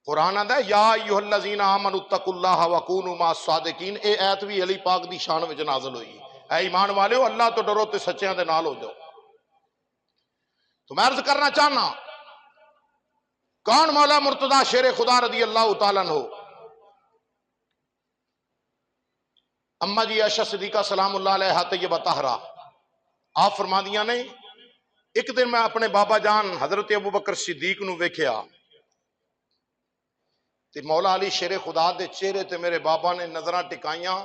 قرآن آدھا یا ایھا الذین آمنوا اتقوا اللہ وکونوا مع الصادقین، اے ایت بھی علی پاک دی شان وچ نازل ہوئی، اے ایمان والےو اللہ تو ڈرو تے سچیاں دے نال ہو جاؤ۔ تو میں عرض کرنا چاہنا کون مولا مرتضی شیر خدا رضی اللہ تعالیٰ عنہ؟ اما جی عائشہ صدیقہ سلام اللہ علیہا طیبہ طاہرہ، آپ فرما دیاں نے ایک دن میں اپنے بابا جان حضرت ابوبکر صدیق نو ویکھیا تے مولا علی شیر خدا دے چہرے تے میرے بابا نے نظراں ٹکائیاں،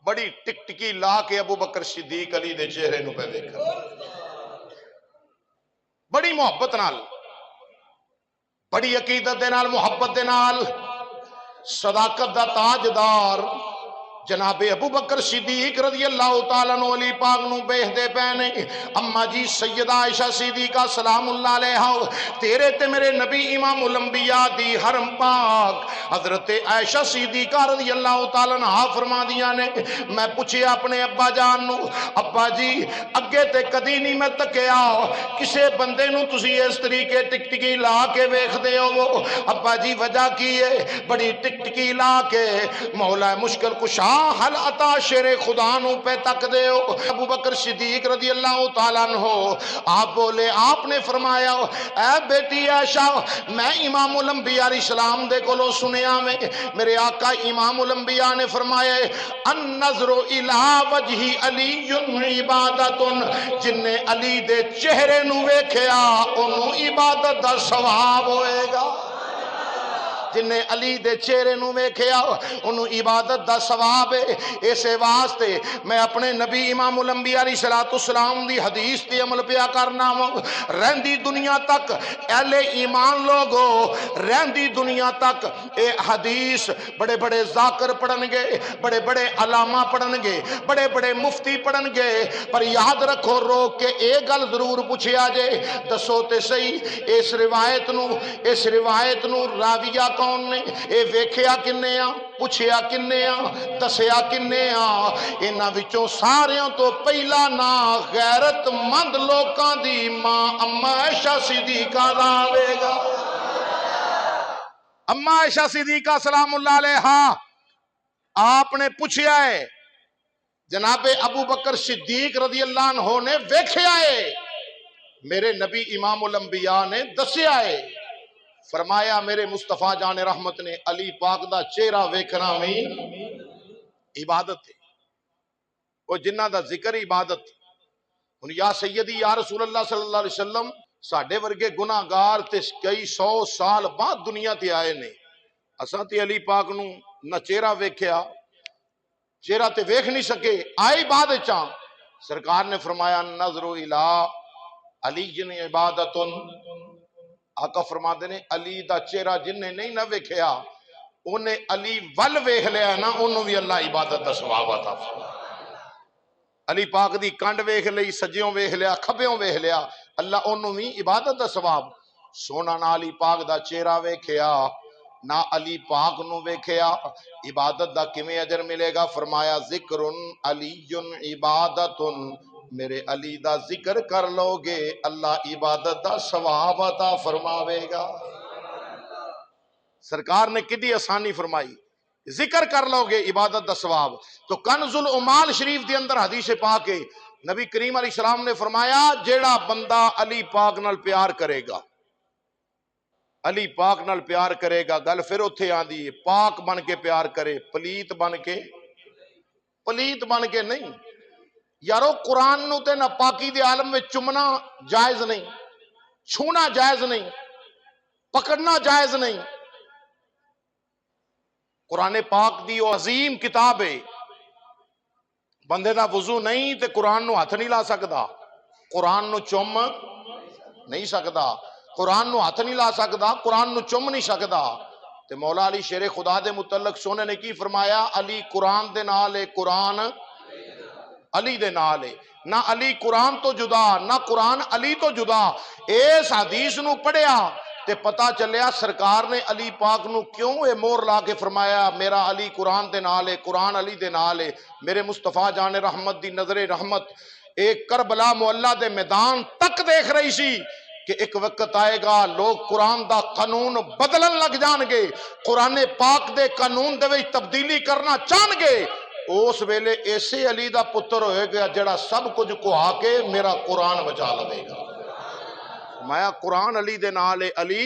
بڑی ٹک ٹکی لا کے ابوبکر صدیق علی دے چہرے نو پہ ویکھا، بڑی محبت نال، بڑی عقیدت دے نال، محبت دے نال، صداقت دا تاجدار جناب ابوبکر صدیق رضی اللہ تعالیٰ عنہ علی پاک نو بیہدے پینے، اما جی سیدہ عائشہ صدیقہ سلام اللہ علیہا، تیرے تے میرے نبی امام الانبیاء دی حرم پاک حضرت عائشہ صدیقہ رضی اللہ تعالیٰ عنہ فرما دیا نے، میں پوچھے اپنے ابا جان نو، ابا جی اگے تے کدی نہیں میں تکیا کسے بندے نو تسی اس طریقے ٹک ٹکی لا کے ویکھ دے ہو، ابا جی وجہ کی ہے؟ بڑی ٹک ٹکی لا کے مولا مشکل کشا حل عطا شیر خدا نو پہ تک دے ہو۔ ابوبکر صدیق رضی اللہ تعالیٰ عنہ آپ بولے، آپ نے فرمایا اے بیٹی عائشہ میں امام الانبیاء علیہ السلام دے کولوں سنیا میں میرے آقا امام الانبیاء نے فرمایا النظر الی وجہ علی عبادت، جن نے علی دے چہرے نو ویکھیا انہوں عبادت دا ثواب ہوئے گا، جن نے علی دے چہرے نو ویکھیا انہوں عبادت دا ثواب ہے۔ اسے واسطے میں اپنے نبی امام الانبیاء علیہ السلام دی حدیث تے عمل پیا کرنا رہندی دنیا تک، اہل ایمان لوگو رہندی دنیا تک اے حدیث بڑے بڑے ذاکر پڑھن گے، بڑے بڑے علامہ پڑھن گے، بڑے بڑے مفتی پڑھن گے، پر یاد رکھو روک کے اے گل ضرور پوچھیا جے دسو تے صحیح اس روایت نو راویہ کون نے، اے ویکھیا کنے آ، پوچھیا کنے آ، دسیا کنے آ؟ انہاں وچوں ساریاں تو پہلا نا غیرت مند لوکاں دی ماں اما عائشہ صدیقہ دا آوے گا۔ اما عائشہ صدیقہ سلام اللہ علیہا آپ نے پوچھیا ہے، جناب ابوبکر صدیق رضی اللہ عنہ نے ویکھیا ہے، میرے نبی امام الانبیاء نے دسیا ہے، فرمایا میرے مصطفیٰ جان رحمت نے علی پاک دا چہرہ ویکھنا میں عبادت ہے، وہ جنہ دا ذکر عبادت ہن یا سیدی یا رسول اللہ صلی اللہ علیہ وسلم ساڈے ورگے گناہگار تے کئی سو سال بعد دنیا تے آئے نے، اساں تے علی پاک نو نہ چہرہ ویکھیا، چہرہ تے ویکھ نہیں سکے، آئی بعد چاں سرکار نے فرمایا نظر الی علی جن عبادت، آقا فرما دے نے علی دا چہرہ جن نے نہیں نہ ویکھیا انہیں علی ول ویکھ لیا نا انہوں بھی اللہ عبادت دا ثواب عطا فرما۔ علی پاک دی کنڈ ویکھ لئی، سجیوں ویکھ لیا، کھبیوں ویکھ لیا، اللہ انہوں بھی عبادت دا ثواب۔ سونا نہ علی پاک دا چہرہ ویکھیا نہ علی پاک نو ویکھیا، عبادت دا کیویں اجر ملے گا؟ فرمایا ذکر علی عبادت، میرے علی دا ذکر کر لو گے اللہ عبادت دا ثواب عطا فرماوے گا۔ سرکار نے کدی آسانی فرمائی، ذکر کر لو گے عبادت دا ثواب۔ تو کنز العمال شریف دے اندر حدیث پاک ہے، نبی کریم علیہ السلام نے فرمایا جیڑا بندہ علی پاک نال پیار کرے گا، علی پاک نال پیار کرے گا، گل پھر اتھے آندی ہے پاک بن کے پیار کرے، پلیت بن کے نہیں۔ یارو قرآن نو تے نہ پاکی دے عالم میں چمنا جائز نہیں، چھونا جائز نہیں، پکڑنا جائز نہیں۔ قرآن پاک دی وہ عظیم کتاب ہے، بندے دا وضو نہیں تے قرآن نو ہاتھ نہیں لا سکدا، قرآن نو چم نہیں سکدا، قرآن نو ہاتھ نہیں لا سکدا، قرآن نو چم نہیں سکدا۔ تے مولا علی شیر خدا دے متعلق سونے نے کی فرمایا؟ علی قرآن دے نال ہے، قرآن علی دے نال ہے، نہ علی قرآن تو جدا نہ قرآن علی تو جدا۔ اس حدیث نو پڑھیا تے پتا چلیا سرکار نے علی پاک نو کیوں اے مور لا کے فرمایا میرا علی قرآن دے نال ہے، قرآن علی دے نال ہے۔ میرے مصطفیٰ جان رحمت دی نظر رحمت ایک کربلا معلہ دے میدان تک دیکھ رہی سی کہ ایک وقت آئے گا لوگ قرآن دا قانون بدلن لگ جان گے، قرآن پاک دے قانون دے وچ تبدیلی کرنا چاہن گے، اس ویلے ایسے علی دا پتر ہوئے گا جڑا سب کچھ کہا کے میرا قرآن بچا لے گا۔ مایا قرآن علی دے نال ہے، علی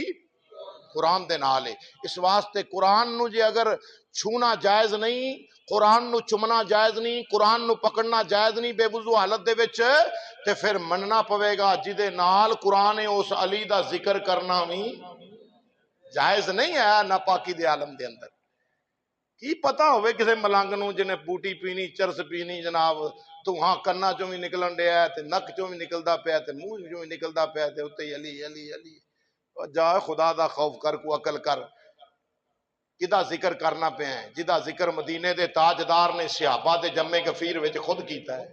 قرآن دے نال ہے۔ اس واسطے قرآن نو جے اگر چھونا جائز نہیں، قرآن نو چمنا جائز نہیں، قرآن نو پکڑنا جائز نہیں بے وضو حالت دے وچ، تے پھر مننا پوے گا جدے نال قرآن ہے اس علی دا ذکر کرنا بھی جائز نہیں ہے ناپاکی دے عالم دے اندر۔ کی پتہ ہوئے کسے ملنگ نو جنہیں بوٹی پینی، چرس پینی جناب، تو ہاں کنا چوں بھی نکلن دیا ہے تے نک چوں بھی نکلدا پیا تے منہ چوں بھی نکلدا پیا تے اتے علی علی علی، جا خدا دا خوف کر کو عقل کر، کدا ذکر کرنا پیا ہے جدا ذکر مدینے دے تاجدار نے صحابہ دے جمع غفیر وچ خود کیتا ہے،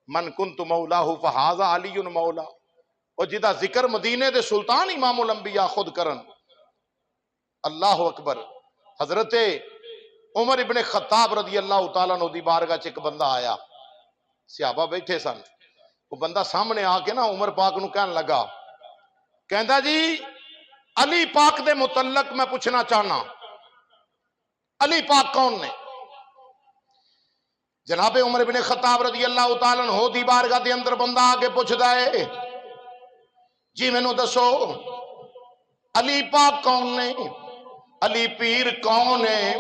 من کنت مولاہ فہذا علی مولا، اور جدا ذکر مدینے دے سلطان امام الانبیاء خود کرن۔ اللہ اکبر۔ حضرت عمر ابن خطاب رضی اللہ تعالیٰ عنہ دی بارگاہ چ ایک بندہ آیا، صحابہ بیٹھے سن، وہ بندہ سامنے آ کے نا عمر پاک نو کہن لگا، کہندا جی علی پاک دے متعلق میں پوچھنا چاہنا، علی پاک کون نے؟ جناب عمر ابن خطاب رضی اللہ تعالیٰ عنہ دی بارگاہ دے اندر بندہ آگے پوچھدا ہے، جی میں نو دسو علی پاک کون نے، علی پیر کون ہے؟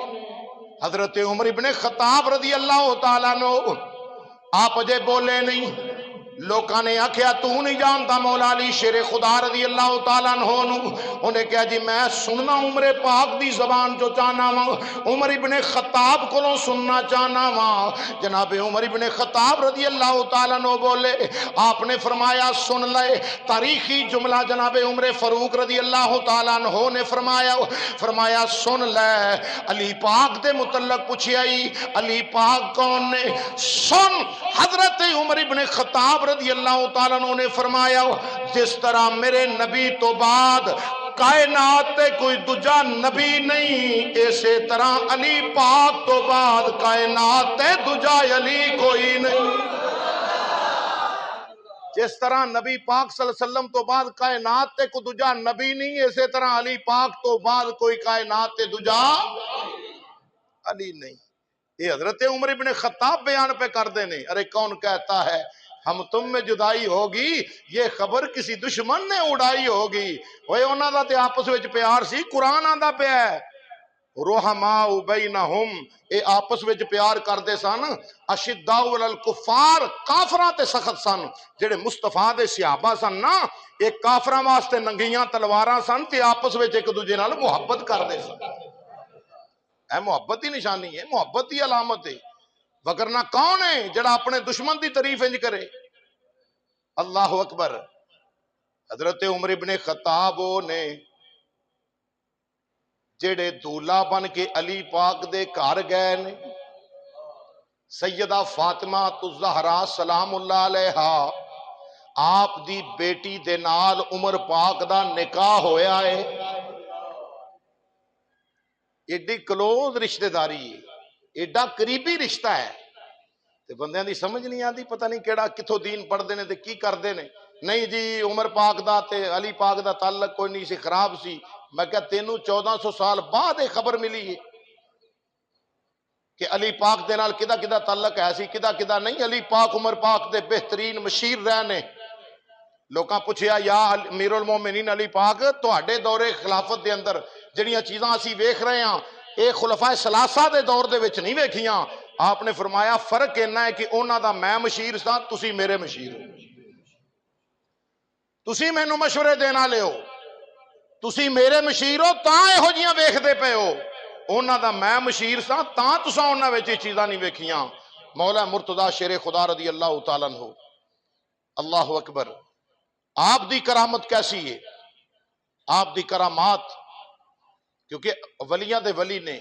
حضرت عمر ابن خطاب رضی اللہ تعالیٰ عنہ آپ جے بولے نہیں، لوکاں نے آکھیا تو نہیں جانتا مولا علی شیر خدا رضی اللہ تعالیٰ عنہ نو؟ انہیں کہا جی میں سننا عمر پاک دی زبان جو چاہنا وا، عمر ابن خطاب کو سننا چاہنا وا۔ جناب عمر ابن خطاب رضی اللہ تعالیٰ عنہ بولے، آپ نے فرمایا سن لے، تاریخی جملہ جناب عمر فاروق رضی اللہ تعالیٰ عنہ نے فرمایا سن لے، علی پاک دے متعلق پوچھیا ہی، علی پاک کون نے؟ سن، حضرت عمر ابن خطاب رضی اللہ تعالیٰ عنہ نے فرمایا جس طرح میرے نبی تو بعد کائنات تے کوئی دوجا نبی نہیں، اسی طرح علی پاک تو بعد کائنات تے دوجا علی کوئی نہیں۔ جس طرح نبی پاک صلی اللہ علیہ وسلم تو بعد کائنات تے کوئی دوجا نبی نہیں، اسی طرح علی پاک تو بعد کوئی کائنات تے دوجا علی نہیں۔ یہ حضرت عمر ابن خطاب بیان پہ کر دینے، ارے کون کہتا ہے ہم تم میں جدائی ہوگی، یہ خبر کسی دشمن نے اڑائی ہوگی۔ وہ انہاں دا تے آپس وچ پیار سی، قرآن آندا پیا ہے رحماء بینہم، اے آپس وچ پیار کردے سن، اشداء علی الکفار، کافراں تے سخت سن۔ جڑے مصطفیٰ دے صحابہ سن نا، ایک کافراں واسطے ننگیاں تلواراں سن تے آپس وچ ایک دوجے نال محبت کردے سن۔ اے محبت ہی نشانی ہے، محبت ہی علامت ہے، وگرنہ کون ہے جڑا اپنے دشمن دی تعریف انج کرے؟ اللہ اکبر۔ حضرت عمر ابن خطاب نے جڑے دولہ بن کے علی پاک دے گھر گئے نے، سیدہ فاطمہ الزہرا سلام اللہ علیہا آپ دی بیٹی دے نال عمر پاک دا نکاح ہویا ہے، ایڈی کلوز رشتہ داری ہے، ایڈا قریبی رشتہ ہے، تے بندیاں دی سمجھ نہیں آتی، پتہ نہیں کیڑا کتھوں دین پڑھدے نے تے کی کردے نے۔ نہیں جی عمر پاک دا تے علی پاک دا تعلق کوئی نہیں سی، خراب سی۔ میں کہا تینوں 1400 سال بعد ایک خبر ملی ہے کہ علی پاک دے نال کدا کدا تعلق ہے سی، کدا کدا نہیں۔ علی پاک عمر پاک دے بہترین مشیر رہنے۔ لوکاں پوچھیا یا امیر المومنین علی پاک تہاڈے دور خلافت دے اندر جڑیاں چیزاں اسی ویکھ رہے ہاں اے خلفائے ثلاثہ دے دور دے وچ نہیں ویکھیاں۔ آپ نے فرمایا فرق اینا ہے کہ انہاں دا میں مشیر سا، تسی میرے مشیر ہو، تسی مینوں مشورے دینا لے ہو، تسی میرے مشیر ہو تاں یہو جیاں ویکھدے پے ہو، انہاں دا میں مشیر سا تاں تساں انہاں وچ چیزاں نہیں ویکھیاں۔ مولا مرتضی شیر خدا رضی اللہ تعالیٰ عنہ، اللہ اکبر۔ آپ دی کرامت کیسی ہے؟ آپ دی کرامات، کیونکہ ولیاں دے ولی نے،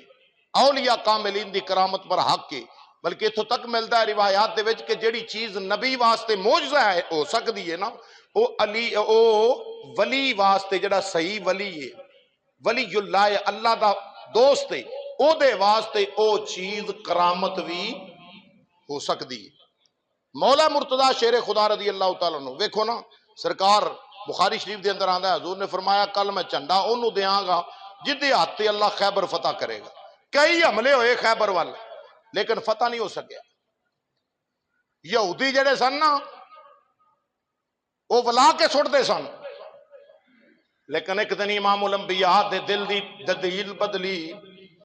اولیاء کاملین دی کرامت پر حق کے، بلکہ اتھوں تک ملتا ہے روایات دے وچ کہ جڑی چیز نبی واسطے معجزہ ہے ہو سکتی ہے نا، او ولی واسطے جڑا صحیح ولی ہے، ولی اللہ ہے، اللہ دا دوست ہے، او دے واسطے او چیز کرامت بھی ہو سکتی ہے۔ مولا مرتضی شیر خدا رضی اللہ تعالیٰ عنہ ویکھو نا، سرکار بخاری شریف دے اندر آندا ہے حضور نے فرمایا کل میں جھنڈا انہوں دیاں گا جدے ہاتھ تے اللہ خیبر فتح کرے گا. کئی حملے ہوئے خیبر وال لیکن فتح نہیں ہو سکیا. یہودی جڑے سن نا وہ ولا کے سٹتے سن، لیکن ایک دن امام الانبیاء دے دل دی تبدیل بدلی.